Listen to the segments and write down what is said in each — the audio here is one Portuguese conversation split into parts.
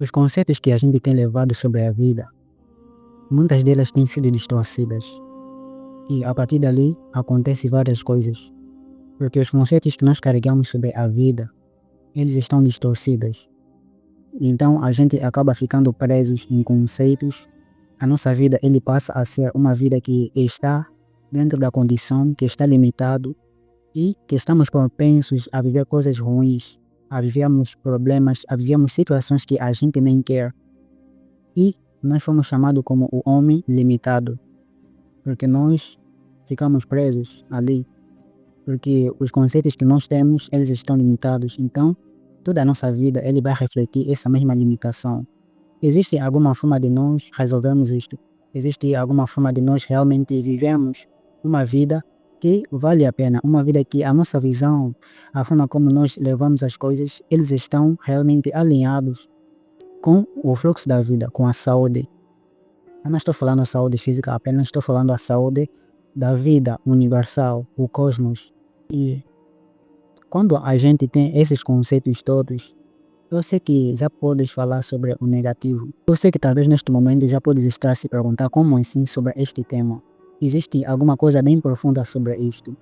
Os conceitos que a gente tem levado sobre a vida, muitas delas têm sido distorcidas. E a partir dali acontecem várias coisas. Porque os conceitos que nós carregamos sobre a vida, eles estão distorcidos. Então a gente acaba ficando presos em conceitos. A nossa vida ele passa a ser uma vida que está dentro da condição, que está limitado e que estamos propensos a viver coisas ruins, a vivermos problemas, a vivermos situações que a gente nem quer. E nós fomos chamados como o homem limitado, porque nós ficamos presos ali, porque os conceitos que nós temos, eles estão limitados. Então, toda a nossa vida, ele vai refletir essa mesma limitação. Existe alguma forma de nós resolvermos isto? Existe alguma forma de nós realmente vivermos uma vida que vale a pena, uma vida que a nossa visão, a forma como nós levamos as coisas, eles estão realmente alinhados com o fluxo da vida, com a saúde. Eu não estou falando a saúde física apenas, estou falando a saúde da vida universal, o cosmos. E quando a gente tem esses conceitos todos, eu sei que já podes falar sobre o negativo. Eu sei que talvez neste momento já podes estar se perguntar como assim sobre este tema. Existe alguma coisa bem profunda sobre isto.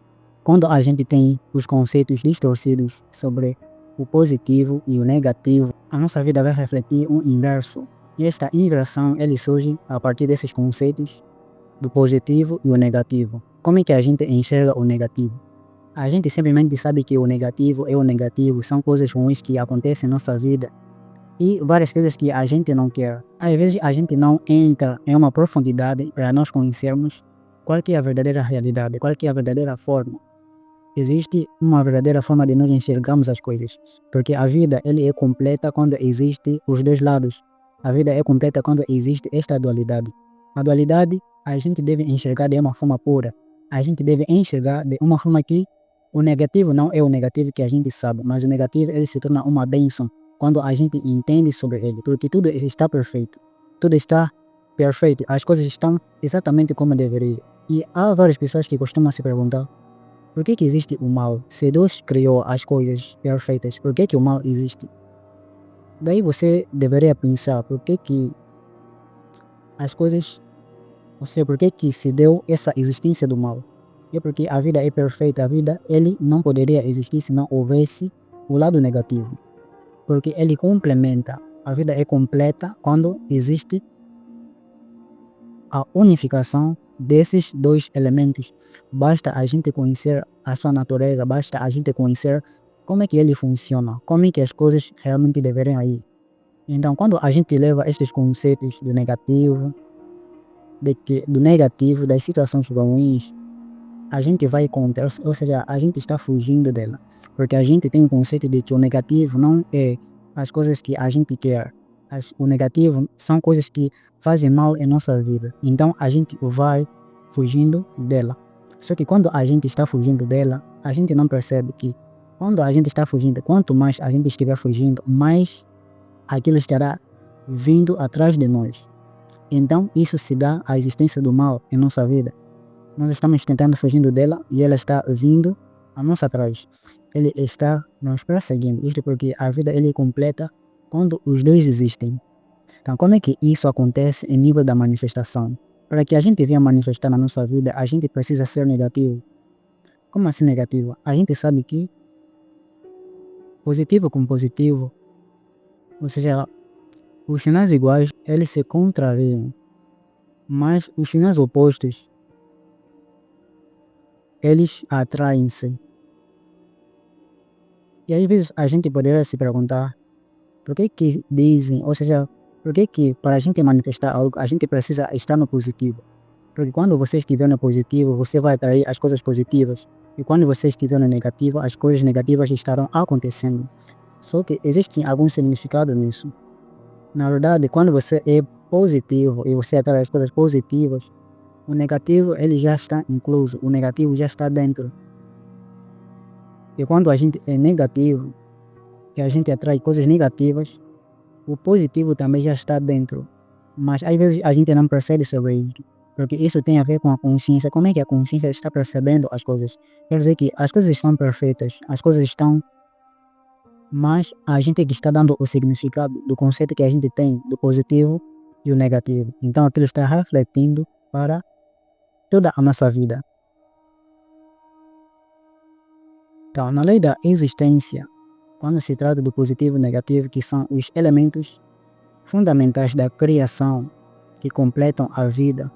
Quando a gente tem os conceitos distorcidos sobre o positivo e o negativo, a nossa vida vai refletir um inverso. E esta inversão ele surge a partir desses conceitos do positivo e o negativo. Como é que a gente enxerga o negativo? A gente simplesmente sabe que o negativo é o negativo, são coisas ruins que acontecem em nossa vida e várias coisas que a gente não quer. Às vezes a gente não entra em uma profundidade para nós conhecermos qual que é a verdadeira realidade, qual que é a verdadeira forma. Existe uma verdadeira forma de nós enxergarmos as coisas, porque a vida ele é completa quando existe os dois lados. A vida é completa quando existe esta dualidade. A dualidade a gente deve enxergar de uma forma pura. A gente deve enxergar de uma forma que o negativo não é o negativo que a gente sabe, mas o negativo ele se torna uma bênção quando a gente entende sobre ele, porque tudo está perfeito. Tudo está perfeito, as coisas estão exatamente como deveria. E há várias pessoas que costumam se perguntar por que existe o mal? Se Deus criou as coisas perfeitas, por que o mal existe? Daí você deveria pensar por que as coisas, ou seja, por que se deu essa existência do mal? É porque a vida é perfeita, a vida ele não poderia existir se não houvesse o lado negativo. Porque ele complementa, a vida é completa quando existe a unificação desses dois elementos. Basta a gente conhecer a sua natureza, basta a gente conhecer como é que ele funciona, como é que as coisas realmente deveriam ir. Então, quando a gente leva estes conceitos do negativo, das situações ruins, a gente vai contra, ou seja, a gente está fugindo dela. Porque a gente tem um conceito de que o negativo não é as coisas que a gente quer. O negativo são coisas que fazem mal em nossa vida. Então a gente vai fugindo dela. Só que quando a gente está fugindo dela, a gente não percebe que quando a gente está fugindo, quanto mais a gente estiver fugindo, mais aquilo estará vindo atrás de nós. Então isso se dá à existência do mal em nossa vida. Nós estamos tentando fugindo dela e ela está vindo a nós atrás. Ele está nos perseguindo. Isto porque a vida ele é completa quando os dois existem. Então como é que isso acontece em nível da manifestação? Para que a gente venha manifestar na nossa vida, a gente precisa ser negativo. Como assim negativo? A gente sabe que positivo com positivo, ou seja, os sinais iguais, eles se contrariam. Mas os sinais opostos, eles atraem-se. E às vezes a gente poderia se perguntar por que dizem, ou seja, por que para a gente manifestar algo a gente precisa estar no positivo? Porque quando você estiver no positivo, você vai atrair as coisas positivas. E quando você estiver no negativo, as coisas negativas estarão acontecendo. Só que existe algum significado nisso. Na verdade, quando você é positivo e você atrai as coisas positivas, o negativo ele já está incluso, o negativo já está dentro. E quando a gente é negativo, que a gente atrai coisas negativas, o positivo também já está dentro. Mas às vezes a gente não percebe sobre isso. Porque isso tem a ver com a consciência. Como é que a consciência está percebendo as coisas? Quer dizer que as coisas estão perfeitas, as coisas estão mas a gente que está dando o significado do conceito que a gente tem do positivo e o negativo. Então aquilo está refletindo para toda a nossa vida. Então, na lei da existência, quando se trata do positivo e negativo, que são os elementos fundamentais da criação que completam a vida,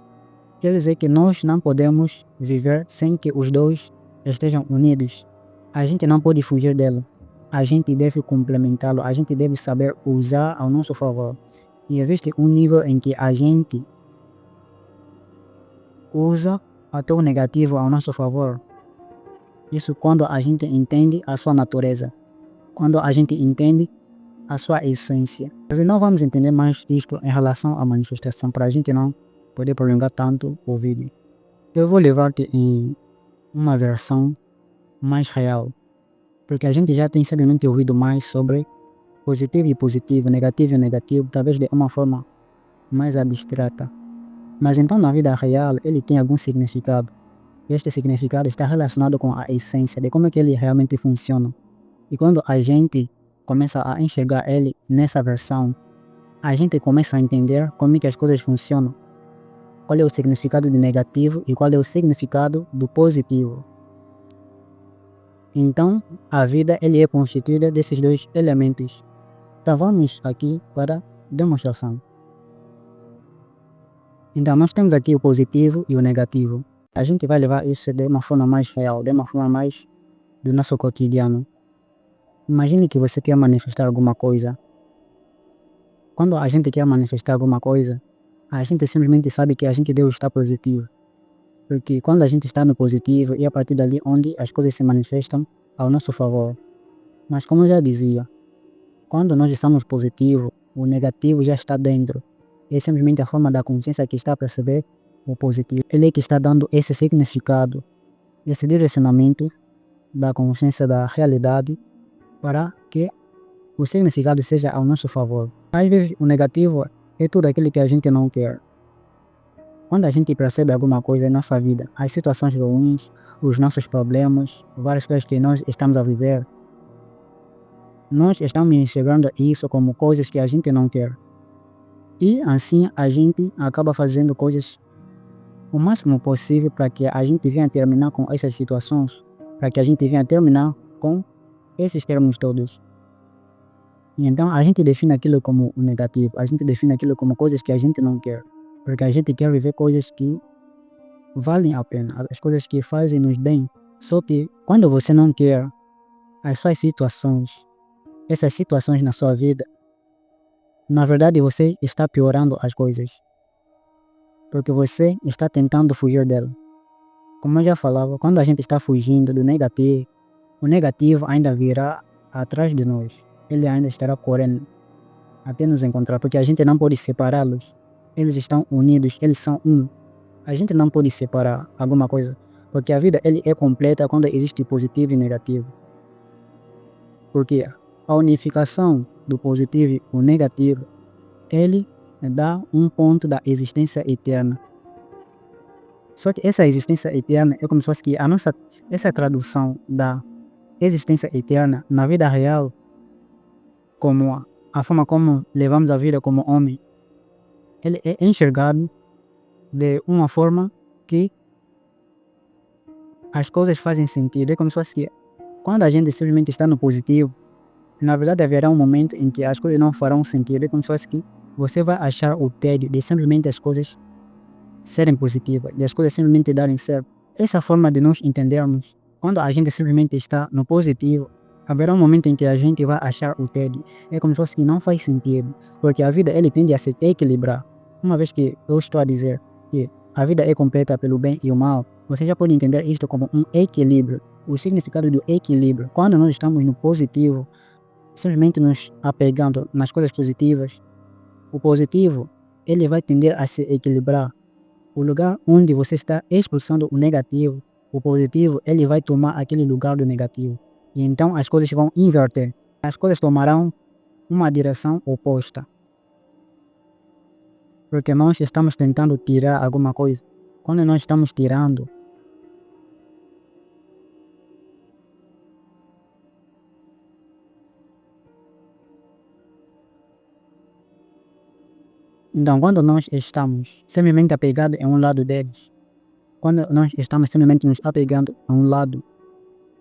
quer dizer que nós não podemos viver sem que os dois estejam unidos. A gente não pode fugir dela. A gente deve complementá-lo, a gente deve saber usar ao nosso favor. E existe um nível em que a gente usa até o negativo ao nosso favor. Isso quando a gente entende a sua natureza, quando a gente entende a sua essência. Mas não vamos entender mais isto em relação à manifestação, para a gente não poder prolongar tanto o vídeo. Eu vou levar-te em uma versão mais real, porque a gente já tem simplesmente ouvido mais sobre positivo e positivo, negativo e negativo, talvez de uma forma mais abstrata. Mas então na vida real ele tem algum significado. Este significado está relacionado com a essência de como é que ele realmente funciona. E quando a gente começa a enxergar ele nessa versão, a gente começa a entender como é que as coisas funcionam. Qual é o significado do negativo e qual é o significado do positivo. Então, a vida ele é constituída desses dois elementos. Então vamos aqui para demonstração. Então nós temos aqui o positivo e o negativo. A gente vai levar isso de uma forma mais real, de uma forma mais do nosso cotidiano. Imagine que você quer manifestar alguma coisa. Quando a gente quer manifestar alguma coisa, a gente simplesmente sabe que a gente deve estar positivo. Porque quando a gente está no positivo, é a partir dali onde as coisas se manifestam ao nosso favor. Mas como eu já dizia, quando nós estamos positivos, o negativo já está dentro. É simplesmente a forma da consciência que está a perceber o positivo. Ele é que está dando esse significado, esse direcionamento da consciência da realidade para que o significado seja ao nosso favor. Às vezes o negativo é tudo aquilo que a gente não quer. Quando a gente percebe alguma coisa em nossa vida, as situações ruins, os nossos problemas, várias coisas que nós estamos a viver, nós estamos enxergando isso como coisas que a gente não quer. E assim a gente acaba fazendo coisas o máximo possível para que a gente venha terminar com essas situações, para que a gente venha terminar com esses termos todos. E então a gente define aquilo como negativo, a gente define aquilo como coisas que a gente não quer, porque a gente quer viver coisas que valem a pena, as coisas que fazem-nos bem. Só que quando você não quer as suas situações, essas situações na sua vida, na verdade você está piorando as coisas, porque você está tentando fugir dela. Como eu já falava, quando a gente está fugindo do negativo, o negativo ainda virá atrás de nós. Ele ainda estará correndo até nos encontrar, porque a gente não pode separá-los. Eles estão unidos, eles são um. A gente não pode separar alguma coisa, porque a vida ele é completa quando existe positivo e negativo. Porque a unificação do positivo e o negativo, ele dá um ponto da existência eterna. Só que essa existência eterna é como se fosse que essa tradução da existência eterna na vida real, como a forma como levamos a vida como homem, ele é enxergado de uma forma que as coisas fazem sentido. É como se fosse que quando a gente simplesmente está no positivo, na verdade haverá um momento em que as coisas não farão sentido. É como se fosse que você vai achar o tédio de simplesmente as coisas serem positivas, de as coisas simplesmente darem certo. Essa forma de nós entendermos, quando a gente simplesmente está no positivo, haverá um momento em que a gente vai achar o tédio. É como se fosse que não faz sentido, porque a vida ele tende a se equilibrar. Uma vez que eu estou a dizer que a vida é completa pelo bem e o mal, você já pode entender isto como um equilíbrio. O significado do equilíbrio, quando nós estamos no positivo, simplesmente nos apegando nas coisas positivas, o positivo ele vai tender a se equilibrar. O lugar onde você está expulsando o negativo, o positivo, ele vai tomar aquele lugar do negativo. E então as coisas vão inverter. As coisas tomarão uma direção oposta. Porque nós estamos tentando tirar alguma coisa. Quando nós estamos tirando, Então, quando nós estamos simplesmente apegados em um lado deles, quando nós estamos simplesmente nos apegando a um lado,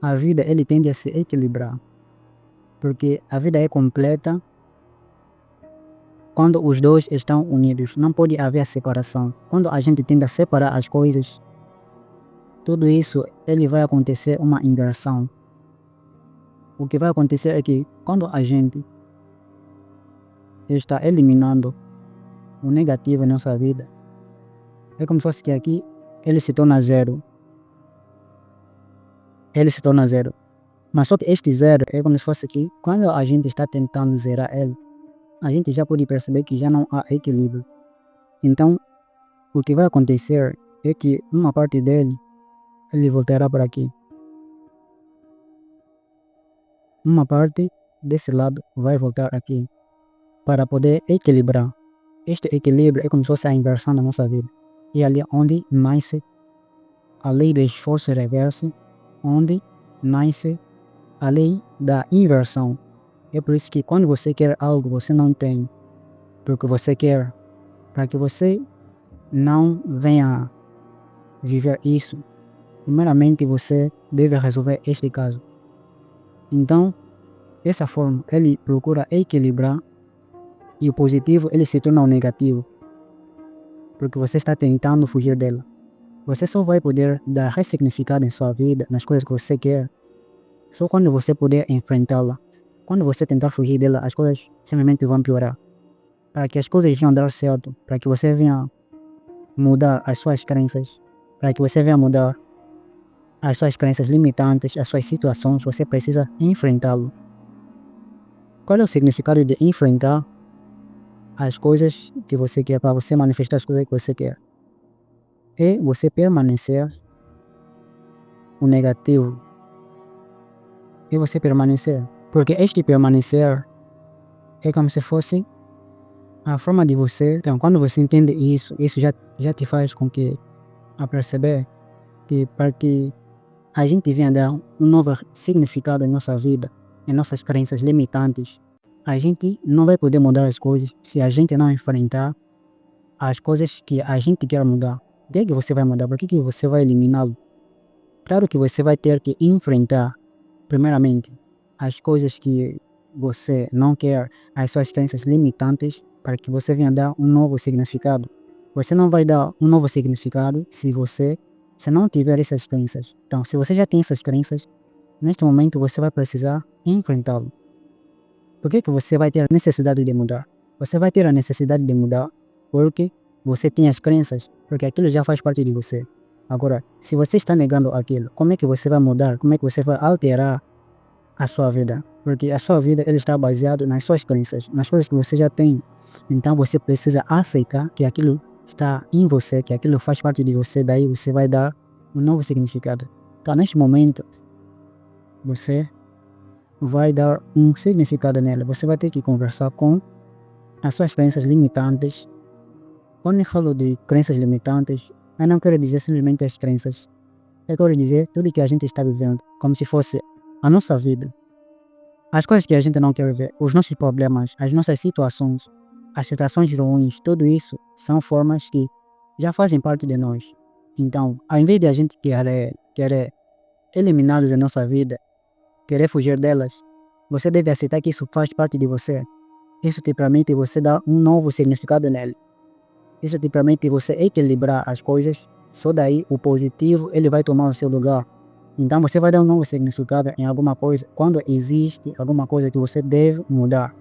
a vida ele tende a se equilibrar. Porque a vida é completa quando os dois estão unidos. Não pode haver separação. Quando a gente tenta separar as coisas, tudo isso ele vai acontecer uma inversão. O que vai acontecer é que quando a gente está eliminando o negativo em nossa vida, é como se fosse que aqui ele se torna zero. Ele se torna zero. Mas só que este zero é como se fosse que quando a gente está tentando zerar ele, a gente já pode perceber que já não há equilíbrio. Então, o que vai acontecer é que uma parte dele, ele voltará para aqui. Uma parte desse lado vai voltar aqui para poder equilibrar. Este equilíbrio é como se fosse a inversão da nossa vida. E ali onde nasce a lei do esforço reverso, onde nasce a lei da inversão. É por isso que quando você quer algo, você não tem. Porque você quer. Para que você não venha viver isso, primeiramente você deve resolver este caso. Então, dessa forma, ele procura equilibrar e o positivo ele se torna o negativo. Porque você está tentando fugir dela. Você só vai poder dar ressignificado em sua vida, nas coisas que você quer, só quando você puder enfrentá-la. Quando você tentar fugir dela, as coisas simplesmente vão piorar. Para que as coisas venham dar certo, para que você venha mudar as suas crenças, para que você venha mudar as suas crenças limitantes, as suas situações, você precisa enfrentá-lo. Qual é o significado de enfrentar as coisas que você quer, para você manifestar as coisas que você quer? É você permanecer o negativo. É você permanecer. Porque este permanecer é como se fosse a forma de você. Então, quando você entende isso, isso já te faz com que a perceber que para que a gente venha dar um novo significado em nossa vida, em nossas crenças limitantes, a gente não vai poder mudar as coisas se a gente não enfrentar as coisas que a gente quer mudar. O que é que você vai mudar? Por que você vai eliminá-lo? Claro que você vai ter que enfrentar, primeiramente, as coisas que você não quer, as suas crenças limitantes, para que você venha dar um novo significado. Você não vai dar um novo significado se não tiver essas crenças. Então, se você já tem essas crenças, neste momento você vai precisar enfrentá-lo. Por que você vai ter a necessidade de mudar? Você vai ter a necessidade de mudar porque você tem as crenças, porque aquilo já faz parte de você. Agora, se você está negando aquilo, como é que você vai mudar? Como é que você vai alterar a sua vida? Porque a sua vida ele está baseado nas suas crenças, nas coisas que você já tem. Então você precisa aceitar que aquilo está em você, que aquilo faz parte de você, daí você vai dar um novo significado. Então neste momento, você vai dar um significado nela. Você vai ter que conversar com as suas crenças limitantes. Quando eu falo de crenças limitantes, eu não quero dizer simplesmente as crenças. Eu quero dizer tudo que a gente está vivendo, como se fosse a nossa vida. As coisas que a gente não quer viver, os nossos problemas, as nossas situações, as situações ruins, tudo isso são formas que já fazem parte de nós. Então, ao invés de a gente querer eliminá-los da nossa vida, querer fugir delas, você deve aceitar que isso faz parte de você. Isso te permite você dar um novo significado nele. Isso te permite você equilibrar as coisas, só daí o positivo ele vai tomar o seu lugar. Então você vai dar um novo significado em alguma coisa quando existe alguma coisa que você deve mudar.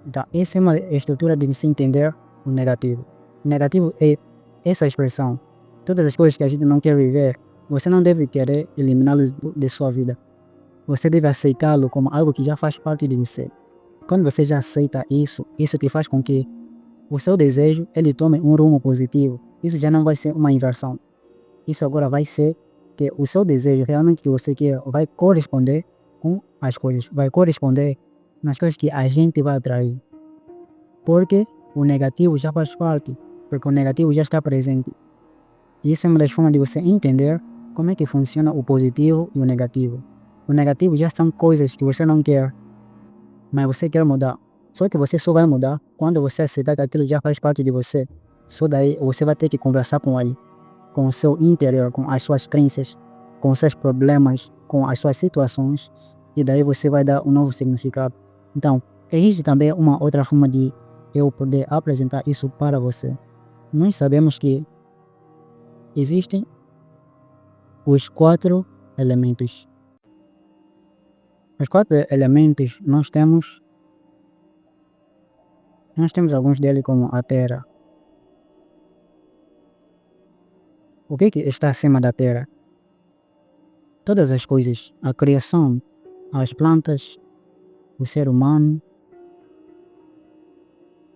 Então essa é uma estrutura de você entender o negativo. O negativo é essa expressão. Todas as coisas que a gente não quer viver, você não deve querer eliminá-las de sua vida. Você deve aceitá-lo como algo que já faz parte de você. Quando você já aceita isso te faz com que o seu desejo ele tome um rumo positivo. Isso já não vai ser uma inversão. Isso agora vai ser que o seu desejo realmente que você quer vai corresponder com as coisas. Vai corresponder nas coisas que a gente vai atrair. Porque o negativo já faz parte. Porque o negativo já está presente. E isso é uma das formas de você entender como é que funciona o positivo e o negativo. O negativo já são coisas que você não quer, mas você quer mudar. Só que você só vai mudar quando você aceitar que aquilo já faz parte de você. Só daí você vai ter que conversar com ele, com o seu interior, com as suas crenças, com os seus problemas, com as suas situações, e daí você vai dar um novo significado. Então, existe também uma outra forma de eu poder apresentar isso para você. Nós sabemos que existem os 4 elementos. Os 4 elementos nós temos alguns deles como a terra. O que está acima da terra? Todas as coisas, a criação, as plantas, o ser humano.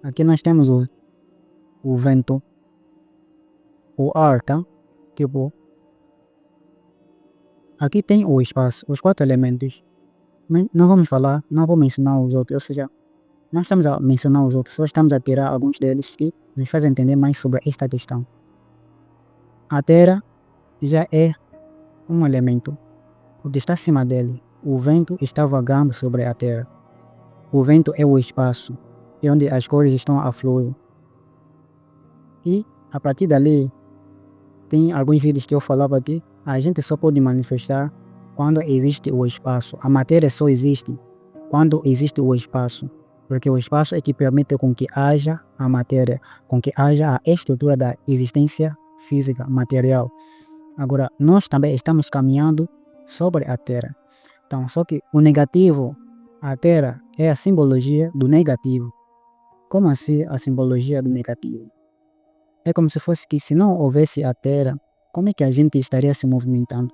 Aqui nós temos o vento, o ar, tá? Tipo, aqui tem o espaço, os 4 elementos. Não vamos falar, não vou mencionar os outros, ou seja, não estamos a mencionar os outros, só estamos a tirar alguns deles que nos fazem entender mais sobre esta questão. A terra já é um elemento, o que está acima dele. O vento está vagando sobre a terra. O vento é o espaço, é onde as cores estão a fluir. E a partir dali, tem alguns vídeos que eu falava que a gente só pode manifestar quando existe o espaço. A matéria só existe quando existe o espaço, porque o espaço é que permite com que haja a matéria, com que haja a estrutura da existência física, material. Agora, nós também estamos caminhando sobre a Terra. Então, só que o negativo, a Terra, é a simbologia do negativo. Como assim a simbologia do negativo? É como se fosse que se não houvesse a Terra, como é que a gente estaria se movimentando?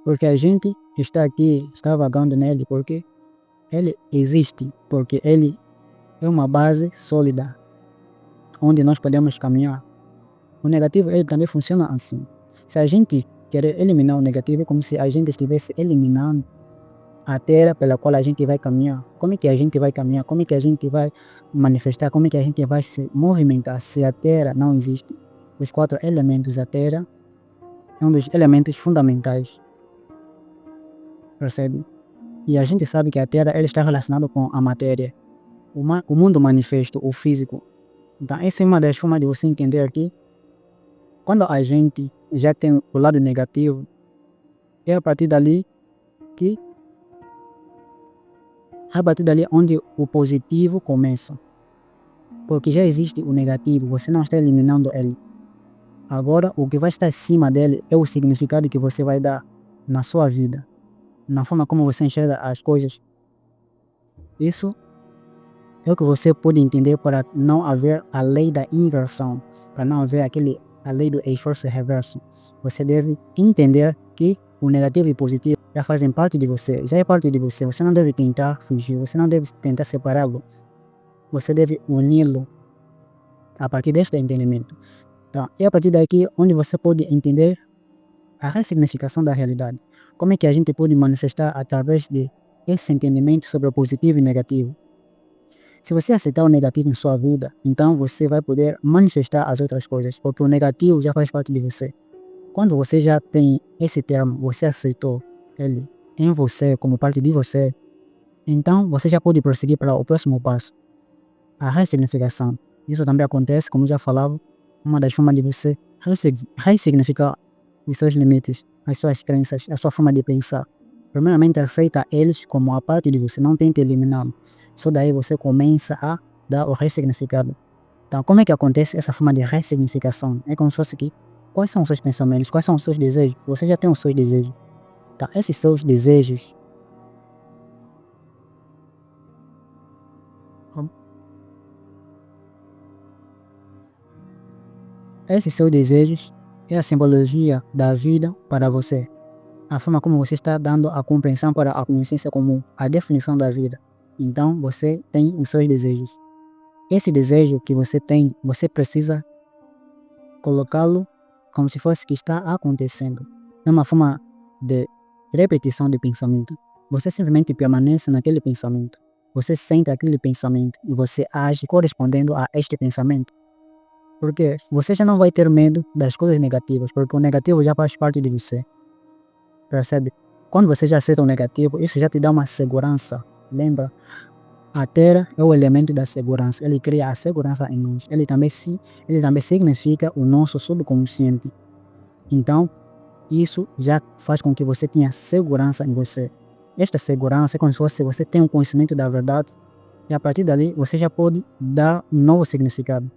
Porque a gente está aqui, está vagando nele, porque ele existe, porque ele é uma base sólida, onde nós podemos caminhar. O negativo, ele também funciona assim. Se a gente querer eliminar o negativo, é como se a gente estivesse eliminando a terra pela qual a gente vai caminhar. Como é que a gente vai caminhar? Como é que a gente vai manifestar? Como é que a gente vai se movimentar se a terra não existe? Os 4 elementos da terra é um dos elementos fundamentais. Percebe? E a gente sabe que a terra ela está relacionada com a matéria, o mundo manifesto, o físico. Então essa é uma das formas de você entender que quando a gente já tem o lado negativo, é a partir dali que onde o positivo começa. Porque já existe o negativo, você não está eliminando ele. Agora, o que vai estar acima dele é o significado que você vai dar na sua vida, na forma como você enxerga as coisas. Isso é o que você pode entender para não haver a lei da inversão, para não haver a lei do esforço reverso. Você deve entender que o negativo e o positivo já fazem parte de você, já é parte de você. Você não deve tentar fugir, você não deve tentar separá-lo. Você deve uni-lo a partir deste entendimento. Então, é a partir daqui onde você pode entender a ressignificação da realidade. Como é que a gente pode manifestar através de esse entendimento sobre o positivo e negativo. Se você aceitar o negativo em sua vida, então você vai poder manifestar as outras coisas, porque o negativo já faz parte de você. Quando você já tem esse termo, você aceitou ele em você, como parte de você, então você já pode prosseguir para o próximo passo, a ressignificação. Isso também acontece, como já falava, uma das formas de você ressignificar os seus limites, as suas crenças, a sua forma de pensar. Primeiramente, aceita eles como a parte de você, não tente eliminá-los. Só daí você começa a dar o ressignificado. Então, como é que acontece essa forma de ressignificação? É como se fosse que, quais são os seus pensamentos, quais são os seus desejos? Você já tem os seus desejos. Então, esses seus desejos, é a simbologia da vida para você. A forma como você está dando a compreensão para a consciência comum, a definição da vida. Então, você tem os seus desejos. Esse desejo que você tem, você precisa colocá-lo como se fosse que está acontecendo. É uma forma de repetição de pensamento. Você simplesmente permanece naquele pensamento. Você sente aquele pensamento e você age correspondendo a este pensamento. Porque você já não vai ter medo das coisas negativas, porque o negativo já faz parte de você. Percebe? Quando você já aceita o negativo, isso já te dá uma segurança. Lembra? A terra é o elemento da segurança. Ele cria a segurança em nós. Ele também significa o nosso subconsciente. Então, isso já faz com que você tenha segurança em você. Esta segurança é como se fosse você tem um conhecimento da verdade e a partir dali você já pode dar um novo significado.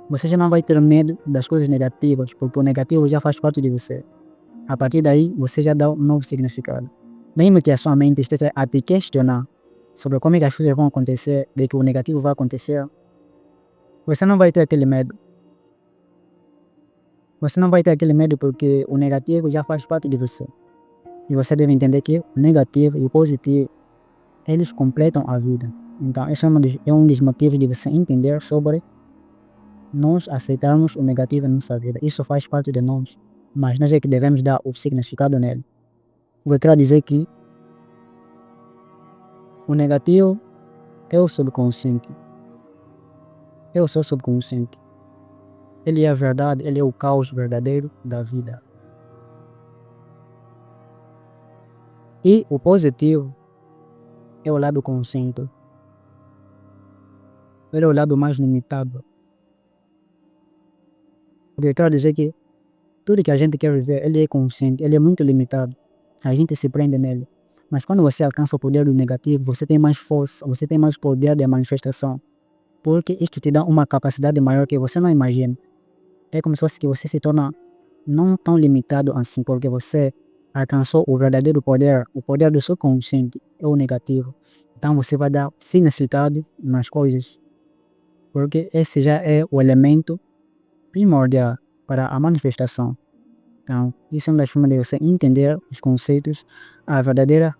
Você já não vai ter medo das coisas negativas, porque o negativo já faz parte de você. A partir daí, você já dá um novo significado. Mesmo que a sua mente esteja a te questionar sobre como é que as coisas vão acontecer, de que o negativo vai acontecer, você não vai ter aquele medo. Você não vai ter aquele medo porque o negativo já faz parte de você. E você deve entender que o negativo e o positivo, eles completam a vida. Então, esse é um dos motivos de você entender sobre nós aceitarmos o negativo em nossa vida. Isso faz parte de nós, mas nós é que devemos dar o significado nele. O que eu quero dizer é que o negativo é o subconsciente. É o seu subconsciente. Ele é a verdade, ele é o caos verdadeiro da vida. E o positivo é o lado consciente. Ele é o lado mais limitado. O que eu quero dizer é que tudo que a gente quer viver, ele é consciente, ele é muito limitado. A gente se prende nele. Mas quando você alcança o poder do negativo, você tem mais força, você tem mais poder de manifestação. Porque isto te dá uma capacidade maior que você não imagina. É como se fosse que você se torna não tão limitado assim, porque você alcançou o verdadeiro poder, o poder do seu consciente, é o negativo. Então você vai dar significado nas coisas, porque esse já é o elemento primordial para a manifestação. Então, isso é uma das formas de você entender os conceitos, a verdadeira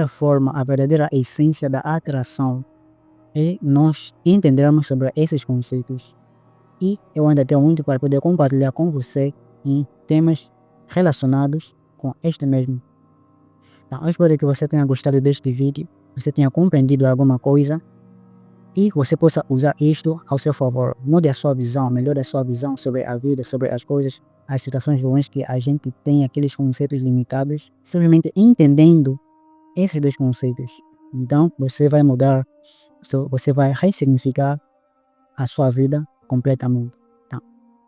forma, a verdadeira essência da atração. E nós entendermos sobre esses conceitos. E eu ainda tenho muito para poder compartilhar com você em temas relacionados com este mesmo. Então, eu espero que você tenha gostado deste vídeo, você tenha compreendido alguma coisa e você possa usar isto ao seu favor. Mude a sua visão, melhore a sua visão sobre a vida, sobre as coisas, as situações ruins que a gente tem, aqueles conceitos limitados, simplesmente entendendo esses dois conceitos. Então, você vai mudar, você vai ressignificar a sua vida completamente. Então,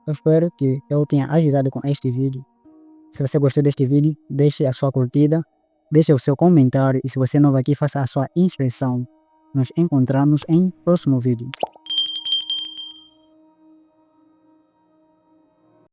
eu espero que eu tenha ajudado com este vídeo. Se você gostou deste vídeo, deixe a sua curtida, deixe o seu comentário e se você é novo aqui, faça a sua inscrição. Nos encontramos em próximo vídeo.